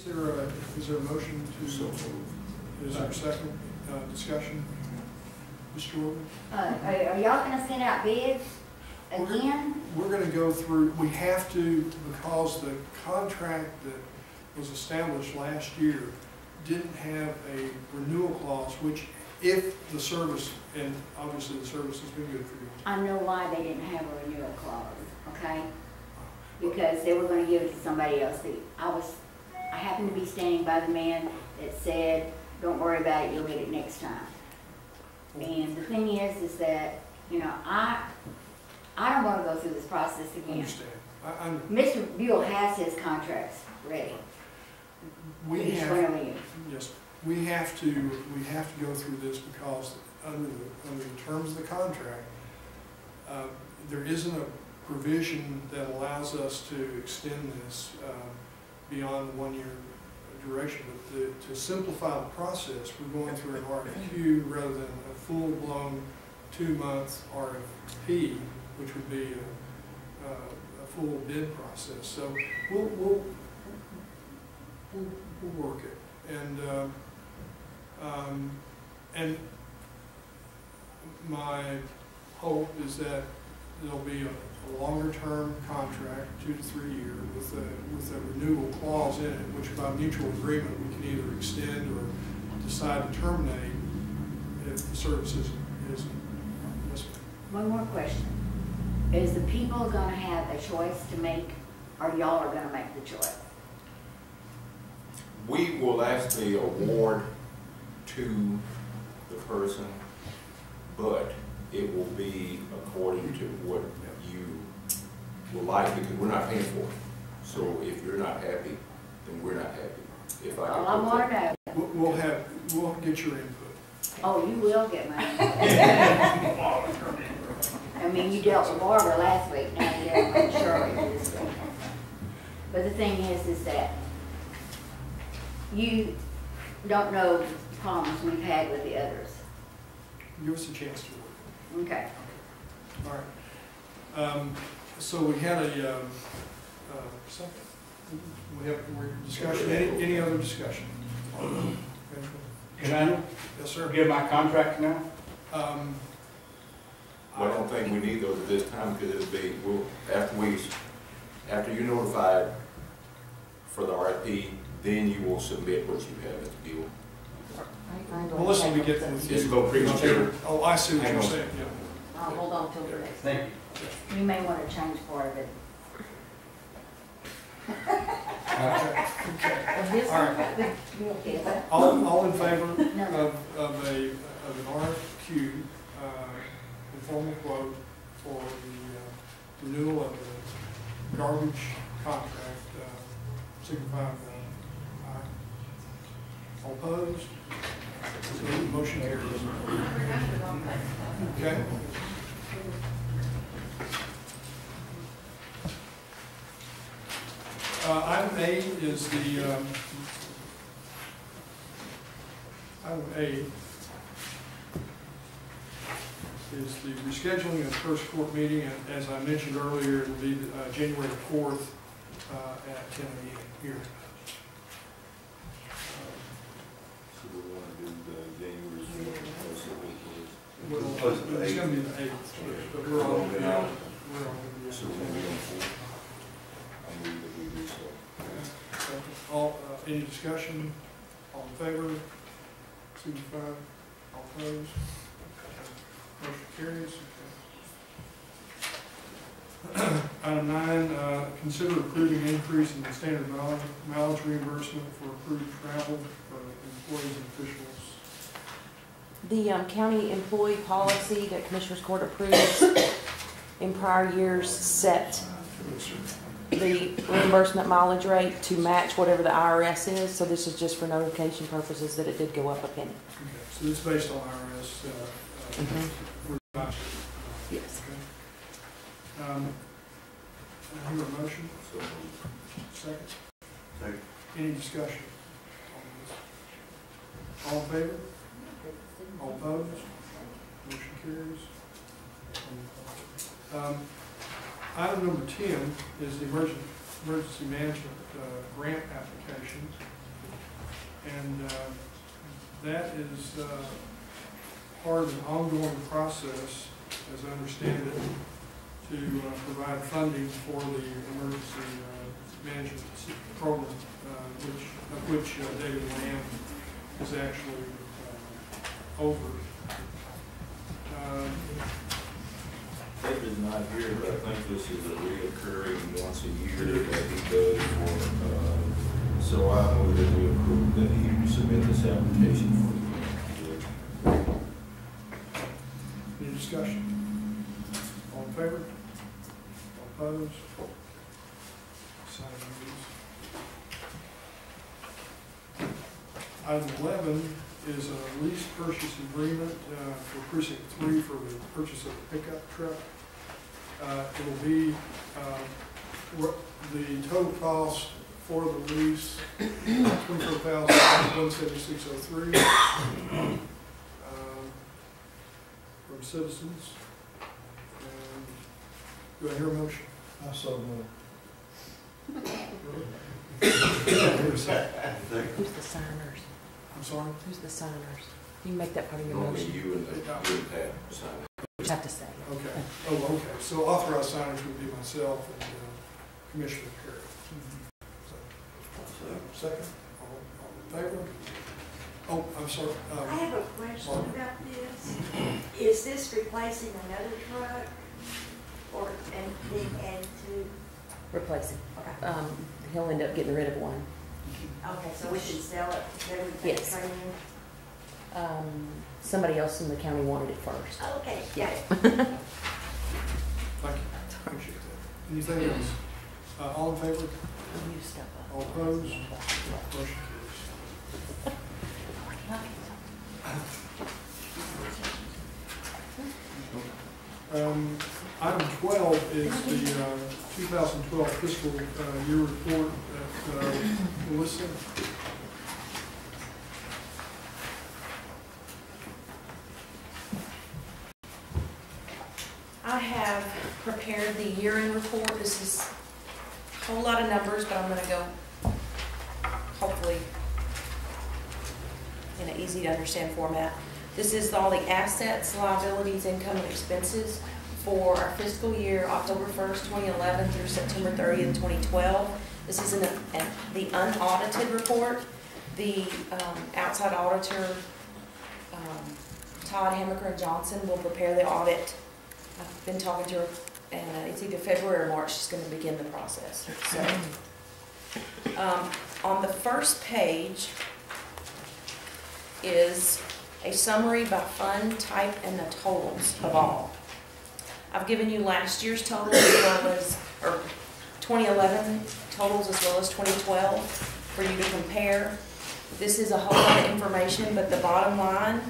Is there a motion to? So moved. Is there a second discussion? Mr. Woodward? Are y'all gonna send out bids again? We're going to go through, we have to, because the contract that was established last year didn't have a renewal clause, which if the service, and obviously the service has been good for you. I know why they didn't have a renewal clause, okay? Because they were gonna give it to somebody else. I happened to be standing by the man that said, don't worry about it, you'll get it next time. And the thing is that, you know, I don't want to go through this process I again. understand. Mr. Buell has his contracts ready. We Each have, one of you. yes, we have to go through this because under the terms of the contract, there isn't a provision that allows us to extend this beyond the 1 year duration. But to simplify the process, we're going through an RFQ rather than a full-blown 2-month RFP, which would be a full bid process. So we'll work it, and my hope is that there'll be a longer-term contract, 2 to 3 year, with a renewal clause in it, which by mutual agreement we can either extend or decide to terminate if the service isn't. One more question. Is the people gonna have a choice to make, or y'all are gonna make the choice? We will actually award to the person, but it will be according to what you will like, because we're not paying for it. So if you're not happy, then we're not happy. If I All I wanna know. We'll get your input. Oh, you will get my I mean, you dealt with Barbara last week, now you're dealing with Shirley this week. But the thing is that you don't know the problems we've had with the others. Give us a chance to work. Okay. All right. So we had a second. We have more discussion. Any other discussion? Okay. Can I Yes, sir. give my contract now? I don't think we need those at this time, because it'll be, after you're notified for the RFP, then you will submit what you have as a deal. Well, listen, we get this. Just go premature. Oh, I see what Hang you're on. saying, yeah. I'll hold on till the next. Thank you. You may want to change part of it. Okay. All right. Okay. All in favor No. of an RFQ, informal quote for the renewal of the garbage contract, signify by aye. All opposed? So the motion carries. Okay. Item A is the rescheduling of the first court meeting, and as I mentioned earlier, it will be January 4th at 10 a.m. here. So we want to do the January 4th. Well, it's going to be the 8th, but we're all going to be. So we're going to go for, I move that we do so. All, any discussion? All in favor? Signify. All opposed? Motion carries. Okay. Item 9, consider approving increase in the standard mileage reimbursement for approved travel for employees and officials. The county employee policy that Commissioners Court approves in prior years set the reimbursement mileage rate to match whatever the IRS is. So this is just for notification purposes that it did go up a penny. Okay. So this is based on IRS. Yes. Okay. I hear a motion. So moved. Second. Second. Any discussion on this? All in favor? All opposed? Motion carries. Item number 10 is the emergency management grant applications. And that is part of an ongoing process, as I understand it, to provide funding for the emergency management program, which David Lamb is actually over. David's not here, but I think this is a reoccurring once a year that he does for, so I move that we approve that he submit this application for the grant. Any discussion? All in favor? All opposed? Sign these. Item 11 is a lease purchase agreement for precinct 3 for the purchase of a pickup truck. It will be, the total cost for the lease, $24,176.03 from Citizens. And do I hear a motion? I so move. Who's the signers? I'm sorry? Who's the signers? You can make that part of your Only motion. you and Pat sign it. You just have to say it. Okay. Oh, okay. So authorized signers would be myself and Commissioner Perry. So, second? All in favor? Oh, I'm sorry. I have a question about this. Is this replacing another truck or, and being added to? Replacing. Okay. He'll end up getting rid of one. Okay, so we should sell it, then we can Yes. trade in? Somebody else in the county wanted it first. Okay, Yeah. got it. Thank you. Appreciate that. Anything else? All in favor? You step up. All opposed? Motion carries. Item 12 is the 2012 fiscal year report that Melissa. I have prepared the year-end report. This is a whole lot of numbers, but I'm going to go hopefully in an easy to understand format. This is all the assets, liabilities, income, and expenses for our fiscal year, October 1st, 2011 through September 30th, 2012. This is the unaudited report. The outside auditor, Todd Hammaker and Johnson, will prepare the audit. I've been talking to her, and it's either February or March she's going to begin the process. So, on the first page is a summary by fund type and the totals of all. I've given you last year's totals as well as, or 2011 totals as well as 2012 for you to compare. This is a whole lot of information, but the bottom line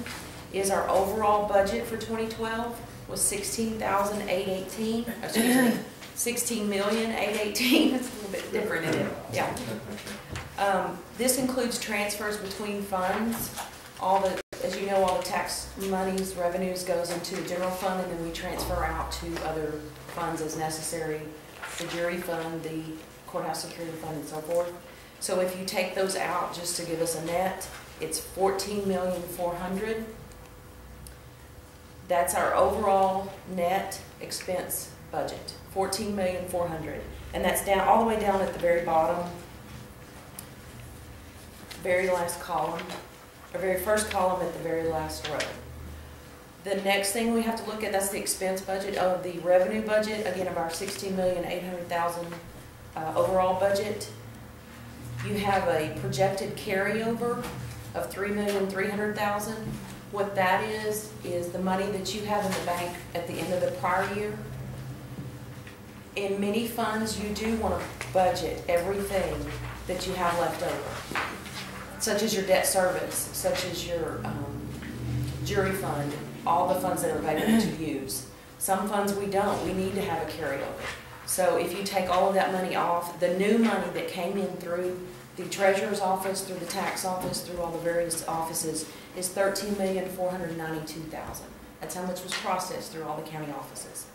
is our overall budget for 2012 was $16,818. Excuse me, $16,818,000. That's a little bit different, isn't it? Yeah. This includes transfers between funds. All the, as you know, all the tax monies, revenues goes into the general fund, and then we transfer out to other funds as necessary. The jury fund, the courthouse security fund, and so forth. So if you take those out, just to give us a net, it's $14,400,000. That's our overall net expense budget, $14,400,000, and that's down all the way down at the very bottom, very last column, or very first column at the very last row. The next thing we have to look at, that's the expense budget of the revenue budget, again of our $16,800,000 overall budget. You have a projected carryover of $3,300,000. What that is the money that you have in the bank at the end of the prior year. In many funds, you do want to budget everything that you have left over, such as your debt service, such as your jury fund, all the funds that are available to use. Some funds we don't. We need to have a carryover. So if you take all of that money off, the new money that came in through the treasurer's office, through the tax office, through all the various offices, is $13,492,000. That's how much was processed through all the county offices.